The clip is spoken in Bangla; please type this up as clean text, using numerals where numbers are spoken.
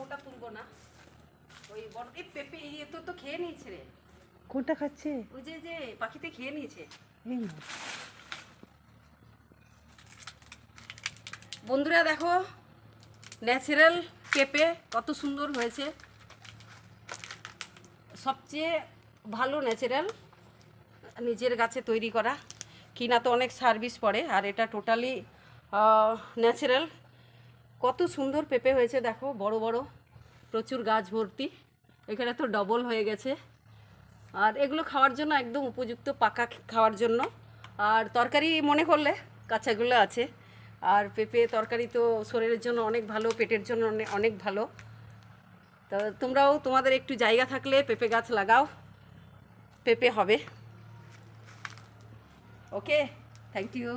বড়টা তুলবো না, ওই বড় এই পেঁপে এই তো খেয়ে নিয়েছে রে। কোনটা খাচ্ছে? ওই যে যে পাখিতে খেয়ে নিয়েছে। এই না। বন্ধুরা দেখো ন্যাচারাল পেঁপে কত সুন্দর হয়েছে, সবচেয়ে ভালো ন্যাচারাল, নিজের গাছে তৈরি করা, কিনা তো অনেক সার্ভিস পড়ে, আর এটা টোটালি ন্যাচারাল। কত সুন্দর পেঁপে হয়েছে দেখো, বড় বড় প্রচুর গাছ ভর্তি, এখানে তো ডবল হয়ে গেছে। আর এগুলো খাওয়ার জন্য একদম উপযুক্ত, পাকা খাওয়ার জন্য। আর তরকারি মনে করলে কাঁচাগুলো আছে, আর পেঁপে তরকারি তো শরীরের জন্য অনেক ভালো, পেটের জন্য অনেক ভালো। তো তোমরাও তোমাদের একটু জায়গা থাকলে পেঁপে গাছ লাগাও, পেঁপে হবে। ওকে, থ্যাংক ইউ।